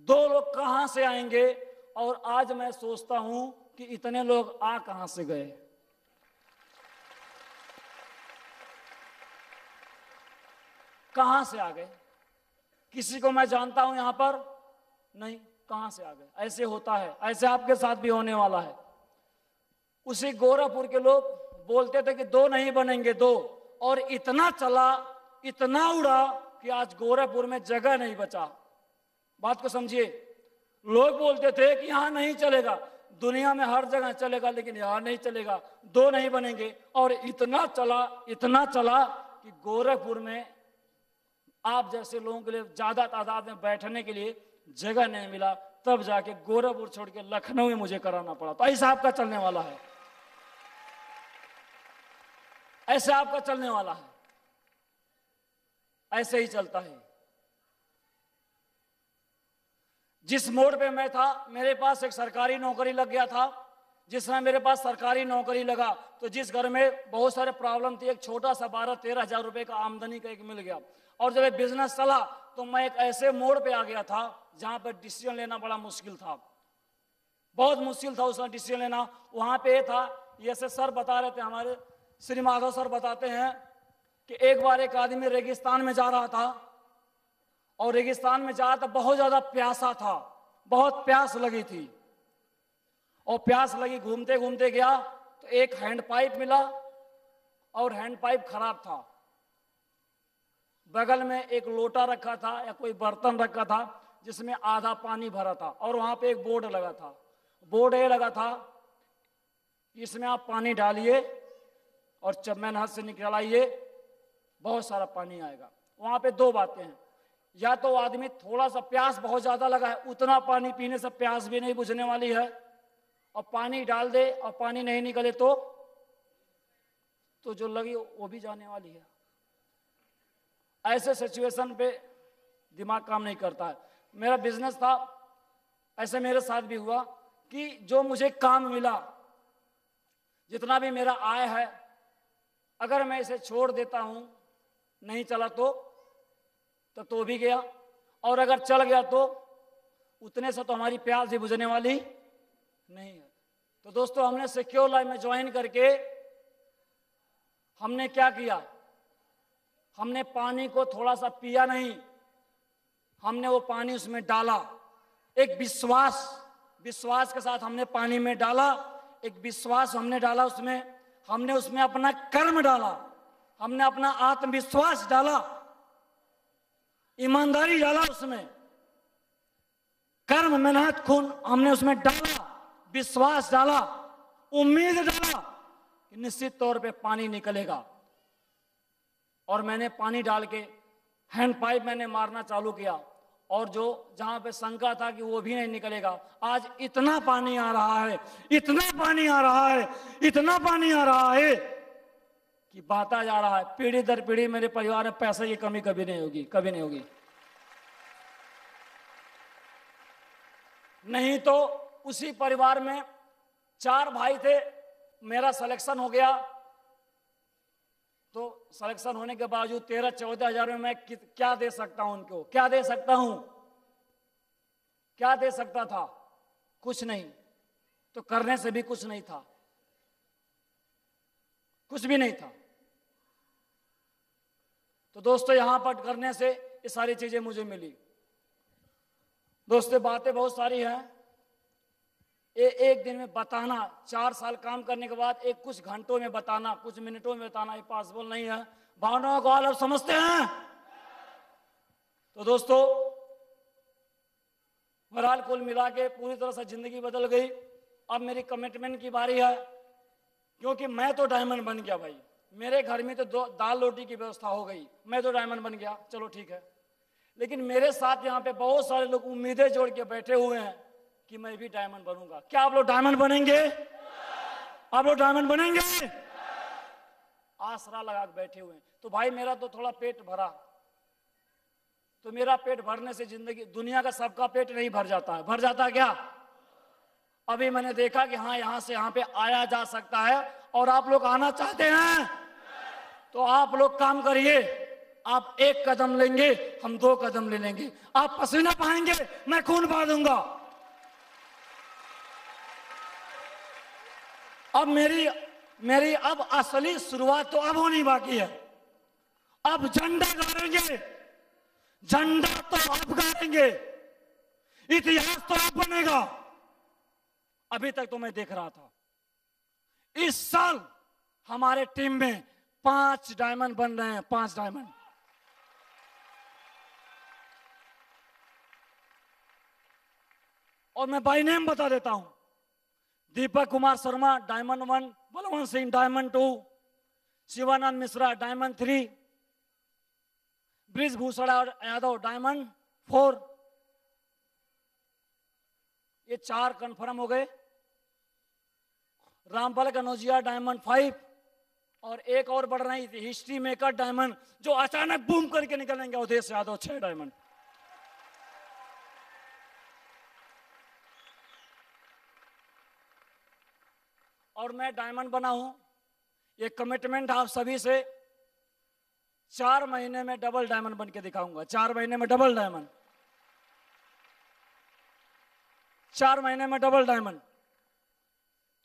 2 लोग कहां से आएंगे, और आज मैं सोचता हूं कि इतने लोग आ कहां से गए। कहां से आ गए? किसी को मैं जानता हूं यहां पर नहीं, कहां से आ गए? ऐसे होता है, ऐसे आपके साथ भी होने वाला है। उसी गोरखपुर के लोग बोलते थे कि 2 नहीं बनेंगे 2, और इतना चला, इतना उड़ा कि आज गोरखपुर में जगह नहीं बचा। बात को समझिए, लोग बोलते थे कि यहां नहीं चलेगा, दुनिया में हर जगह चलेगा लेकिन यहां नहीं चलेगा, 2 नहीं बनेंगे, और इतना चला, इतना चला कि गोरखपुर में आप जैसे लोगों के लिए ज्यादा तादाद में बैठने के लिए जगह नहीं मिला, तब जाके गोरखपुर छोड़ के लखनऊ में मुझे कराना पड़ा। तो ऐसा आपका चलने वाला है, ऐसे आपका चलने वाला है, ऐसे ही चलता है। जिस मोड़ पे मैं था, मेरे पास एक सरकारी नौकरी लग गया था। जिस समय मेरे पास सरकारी नौकरी लगा तो जिस घर में बहुत सारे प्रॉब्लम थी, एक छोटा सा 12-13 हजार रुपए का आमदनी का एक मिल गया। और जब ये बिजनेस चला तो मैं एक ऐसे मोड़ पे आ गया था जहां पर डिसीजन लेना बड़ा मुश्किल था, बहुत मुश्किल था उसमें डिसीजन लेना। वहां पे ये था, जैसे सर बता रहे थे, हमारे श्री माधव सर बताते हैं कि एक बार एक आदमी रेगिस्तान में जा रहा था, और रेगिस्तान में जा रहा था, बहुत ज्यादा प्यासा था, बहुत प्यास लगी थी, और प्यास लगी, घूमते घूमते गया तो एक हैंड पाइप मिला, और हैंड पाइप खराब था। बगल में एक लोटा रखा था या कोई बर्तन रखा था जिसमें आधा पानी भरा था, और वहां पे एक बोर्ड लगा था। बोर्ड ये लगा था कि इसमें आप पानी डालिए और चम्मन हाथ से निकालिए, बहुत सारा पानी आएगा। वहां पे 2 बातें हैं, या तो आदमी थोड़ा सा, प्यास बहुत ज्यादा लगा है, उतना पानी पीने से प्यास भी नहीं बुझने वाली है, और पानी डाल दे और पानी नहीं निकले तो जो लगी वो भी जाने वाली है। ऐसे सिचुएशन पे दिमाग काम नहीं करता है। मेरा बिजनेस था, ऐसे मेरे साथ भी हुआ कि जो मुझे काम मिला, जितना भी मेरा आय है, अगर मैं इसे छोड़ देता हूं, नहीं चला तो भी गया, और अगर चल गया तो उतने से तो हमारी प्यास भी बुझने वाली नहीं है। तो दोस्तों हमने सिक्योर लाइफ में ज्वाइन करके हमने क्या किया, हमने पानी को थोड़ा सा पिया नहीं, हमने वो पानी उसमें डाला। एक विश्वास के साथ हमने पानी में डाला, एक विश्वास हमने डाला उसमें, हमने उसमें अपना कर्म डाला, हमने अपना आत्मविश्वास डाला, ईमानदारी डाला उसमें, कर्म मेहनत खून हमने उसमें डाला, विश्वास डाला, उम्मीद डाला कि निश्चित तौर पे पानी निकलेगा। और मैंने पानी डाल के हैंड पाइप मैंने मारना चालू किया, और जो जहां पे शंका था कि वो भी नहीं निकलेगा, आज इतना पानी आ रहा है, इतना पानी आ रहा है, इतना पानी आ रहा है कि बहता जा रहा है। पीढ़ी दर पीढ़ी मेरे परिवार में पैसे की कमी कभी नहीं होगी, कभी नहीं होगी। नहीं तो उसी परिवार में 4 भाई थे, मेरा सिलेक्शन हो गया, तो सिलेक्शन होने के बावजूद 13-14 हजार में मैं क्या दे सकता हूं उनको, क्या दे सकता हूं, क्या दे सकता था, कुछ नहीं। तो करने से भी कुछ नहीं था, कुछ भी नहीं था। तो दोस्तों यहां पर करने से ये सारी चीजें मुझे मिली। दोस्तों बातें बहुत सारी हैं, एक दिन में बताना, 4 साल काम करने के बाद एक कुछ घंटों में बताना, कुछ मिनटों में बताना, ये पॉसिबल नहीं है। भावनाओं को आप समझते हैं? तो दोस्तों बहरहाल कुल मिला के पूरी तरह से जिंदगी बदल गई। अब मेरी कमिटमेंट की बारी है, क्योंकि मैं तो डायमंड बन गया भाई, मेरे घर में तो दाल रोटी की व्यवस्था हो गई, मैं तो डायमंड बन गया, चलो ठीक है। लेकिन मेरे साथ यहाँ पे बहुत सारे लोग उम्मीदें जोड़ के बैठे हुए हैं कि मैं भी डायमंड बनूंगा। क्या आप लोग डायमंड बनेंगे? आप लोग डायमंड बनेंगे? आसरा लगा के बैठे हुए हैं। तो भाई मेरा तो थोड़ा पेट भरा, तो मेरा पेट भरने से जिंदगी, दुनिया का सबका पेट नहीं भर जाता है, भर जाता है क्या? अभी मैंने देखा कि हाँ यहां से यहां पे आया जा सकता है, और आप लोग आना चाहते हैं तो आप लोग काम करिए। आप 1 कदम लेंगे, हम 2 कदम ले लेंगे। आप पसीना पाएंगे, मैं खून बहा दूंगा। अब मेरी अब असली शुरुआत तो अब होनी बाकी है। अब झंडा गाड़ेंगे, झंडा तो अब गाड़ेंगे, इतिहास तो अब बनेगा। अभी तक तो मैं देख रहा था, इस साल हमारे टीम में 5 डायमंड बन रहे हैं, 5 डायमंड। और मैं बाय नेम बता देता हूं, Deepak Kumar Sharma diamond 1, Balwant Singh diamond 2, Shivanand Mishra diamond 3, Brijbhushan Yadav diamond 4। ये 4 कंफर्म हो गए। रामपाल कनौजिया डायमंड 5, और एक और बढ़ रही थी हिस्ट्री मेकर डायमंड, जो अचानक बूम करके निकलेंगे, अवधेश यादव 6 डायमंड। और मैं डायमंड बना हूं, ये कमिटमेंट आप सभी से, 4 महीने में डबल डायमंड बन के दिखाऊंगा। 4 महीने में डबल डायमंड, 4 महीने में डबल डायमंड।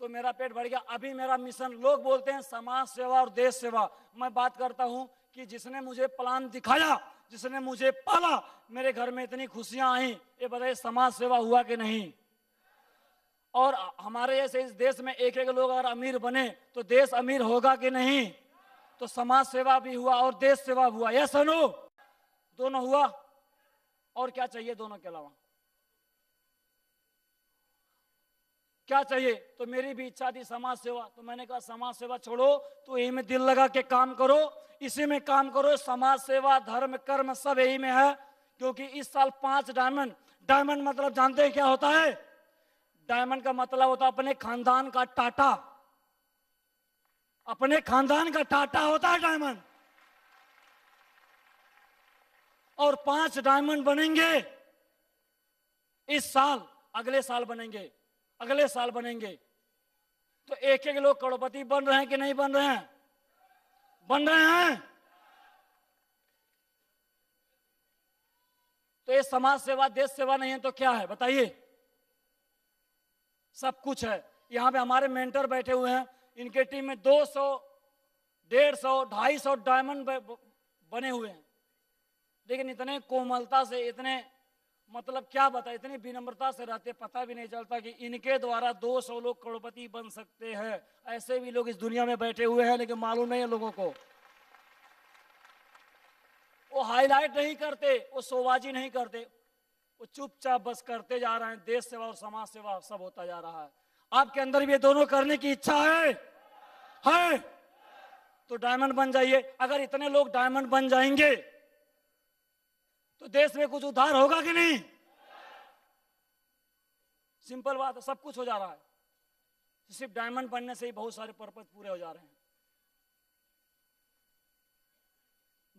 तो मेरा पेट भर गया। अभी मेरा मिशन, लोग बोलते हैं समाज सेवा और देश सेवा, मैं बात करता हूं कि जिसने मुझे प्लान दिखाया, जिसने मुझे पाला, मेरे घर में इतनी खुशियां आई, ये बताइए समाज सेवा हुआ कि नहीं? और हमारे जैसे इस देश में एक लोग अगर अमीर बने तो देश अमीर होगा कि नहीं? तो समाज सेवा भी हुआ और देश सेवा भी हुआ, यस और नो? दोनों हुआ। और क्या चाहिए दोनों के अलावा? क्या चाहिए? तो मेरी भी इच्छा थी समाज सेवा, तो मैंने कहा समाज सेवा छोड़ो, तो यही में दिल लगा के काम करो, इसी में काम करो। समाज सेवा, धर्म, कर्म सब यही में है। क्योंकि इस साल 5 डायमंड, डायमंड मतलब जानते हैं क्या होता है? डायमंड का मतलब होता है अपने खानदान का टाटा, अपने खानदान का टाटा होता है डायमंड। और 5 डायमंड बनेंगे इस साल, अगले साल बनेंगे, अगले साल बनेंगे। तो एक लोग करोड़पति बन रहे हैं कि नहीं बन रहे हैं? बन रहे हैं। तो ये समाज सेवा, देश सेवा नहीं है तो क्या है बताइए? सब कुछ है। यहाँ पे हमारे मेंटर बैठे हुए हैं, इनके टीम में 200, 150, 250 डायमंड बने हुए हैं, लेकिन इतने कोमलता से, इतने मतलब क्या बता, इतनी विनम्रता से रहते, पता भी नहीं चलता कि इनके द्वारा 200 लोग करोड़पति बन सकते हैं। ऐसे भी लोग इस दुनिया में बैठे हुए हैं, लेकिन मालूम नहीं है लोगों को। वो हाईलाइट नहीं करते, वो शोबाजी नहीं करते, वो चुपचाप बस करते जा रहे हैं। देश सेवा और समाज सेवा सब होता जा रहा है। आपके अंदर भी ये दोनों करने की इच्छा है तो डायमंड बन जाइए। अगर इतने लोग डायमंड बन जाएंगे तो देश में कुछ उद्धार होगा कि नहीं? सिंपल बात है, सब कुछ हो जा रहा है। सिर्फ डायमंड बनने से ही बहुत सारे पर्पज पूरे हो जा रहे हैं।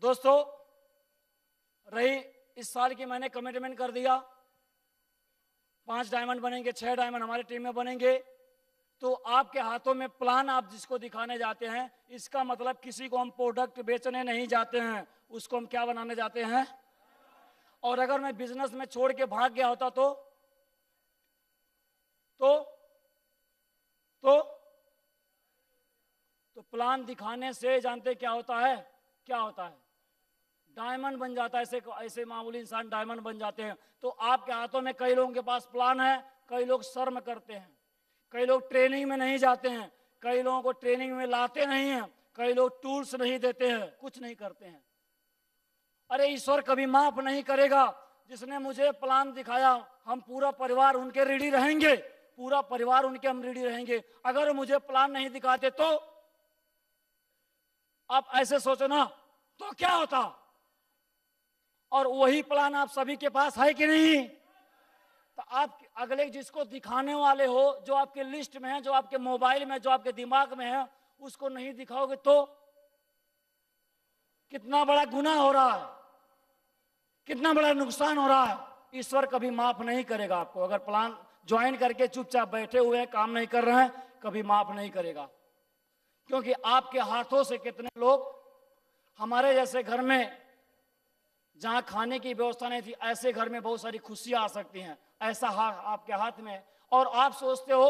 दोस्तों, रही इस साल की, मैंने कमिटमेंट कर दिया 5 डायमंड बनेंगे, 6 डायमंड हमारी टीम में बनेंगे। तो आपके हाथों में प्लान आप जिसको दिखाने जाते हैं, इसका मतलब किसी को हम प्रोडक्ट बेचने नहीं जाते हैं, उसको हम क्या बनाने जाते हैं। और अगर मैं बिजनेस में छोड़ के भाग गया होता तो प्लान दिखाने से जानते क्या होता है? क्या होता है? डायमंड बन जाता है। ऐसे मामूली इंसान डायमंड बन जाते हैं। तो आपके हाथों में, कई लोगों के पास प्लान है, कई लोग शर्म करते हैं, कई लोग ट्रेनिंग में नहीं जाते हैं, कई लोगों को ट्रेनिंग में लाते नहीं हैं, कई लोग टूल्स नहीं देते हैं, कुछ नहीं करते हैं। अरे ईश्वर कभी माफ नहीं करेगा। जिसने मुझे प्लान दिखाया, हम पूरा परिवार उनके रेडी रहेंगे, पूरा परिवार उनके हम रेडी रहेंगे। अगर मुझे प्लान नहीं दिखाते तो आप ऐसे सोचो ना, तो क्या होता? और वही प्लान आप सभी के पास है कि नहीं? तो आप अगले जिसको दिखाने वाले हो, जो आपके लिस्ट में है, जो आपके मोबाइल में, जो आपके दिमाग में है, उसको नहीं दिखाओगे तो कितना बड़ा गुनाह हो रहा है, कितना बड़ा नुकसान हो रहा है। ईश्वर कभी माफ नहीं करेगा आपको। अगर प्लान ज्वाइन करके चुपचाप बैठे हुए हैं, काम नहीं कर रहे हैं, कभी माफ नहीं करेगा। क्योंकि आपके हाथों से कितने लोग, हमारे जैसे घर में जहां खाने की व्यवस्था नहीं थी, ऐसे घर में बहुत सारी खुशियां आ सकती हैं। ऐसा आपके हाथ में। और आप सोचते हो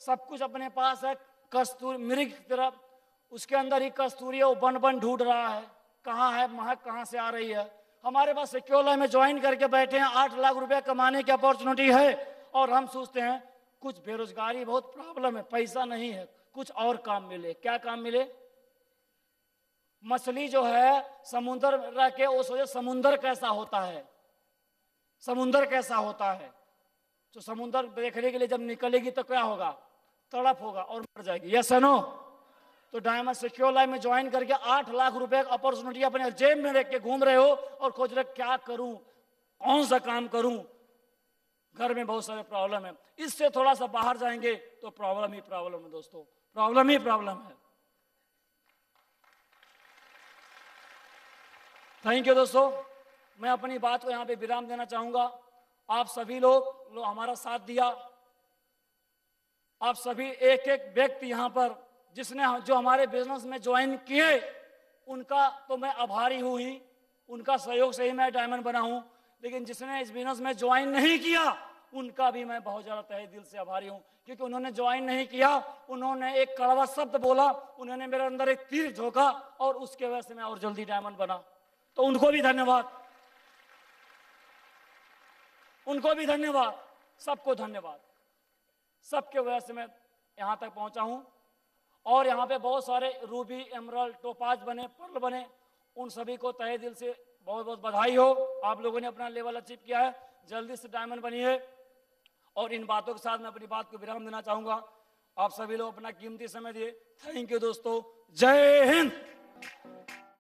सब कुछ अपने पास है, कस्तूरी मृग की तरफ, उसके अंदर ही कस्तूरी है, वो बन बन ढूंढ रहा है, कहाँ है महक, कहाँ से आ रही है। हमारे पास सिक्योर में ज्वाइन करके बैठे हैं, 8 लाख रुपए कमाने की अपॉर्चुनिटी है, और हम सोचते हैं कुछ बेरोजगारी बहुत प्रॉब्लम है, पैसा नहीं है, कुछ और काम मिले। क्या काम मिले? मछली जो है समुद्र में रह के वो सोचे समुद्र कैसा होता है, समुद्र कैसा होता है। तो समुद्र देखने के लिए जब निकलेगी तो क्या होगा? तड़प होगा और मर जाएगी। Yes no? तो डायमंड सिक्योर लाइफ में ज्वाइन करके 8 लाख रुपए की अपॉर्चुनिटी अपने जेब में रख के घूम रहे हो और खोज रहे क्या करूं, कौन सा काम करूं। घर में बहुत सारे प्रॉब्लम है, इससे थोड़ा सा बाहर जाएंगे तो प्रॉब्लम ही प्रॉब्लम है दोस्तों, प्रॉब्लम ही प्रॉब्लम है। थैंक यू दोस्तों, मैं अपनी बात को यहाँ पे विराम देना चाहूंगा। आप सभी लोग हमारा साथ दिया, आप सभी एक एक व्यक्ति यहाँ पर जिसने जो हमारे बिजनेस में ज्वाइन किए, उनका तो मैं आभारी हूँ ही, उनका सहयोग से ही मैं डायमंड बना हूँ। लेकिन जिसने इस बिजनेस में ज्वाइन नहीं किया, उनका भी मैं बहुत ज्यादा तहे दिल से आभारी हूँ, क्योंकि उन्होंने ज्वाइन नहीं किया, उन्होंने एक कड़वा शब्द बोला, उन्होंने मेरे अंदर एक तीर झोंका और उसके वजह से मैं और जल्दी डायमंड बना। तो उनको भी धन्यवाद, उनको भी धन्यवाद, सबको धन्यवाद। सबके वजह से मैं यहां तक पहुंचा हूं। और यहां पे बहुत सारे रूबी, एमराल्ड, टोपाज बने, पर्ल बने, उन सभी को तहे दिल से बहुत बहुत बधाई हो। आप लोगों ने अपना लेवल अचीव किया है, जल्दी से डायमंड बनिए। और इन बातों के साथ मैं अपनी बात को विराम देना चाहूंगा। आप सभी लोग अपना कीमती समय दिए, थैंक यू दोस्तों, जय हिंद।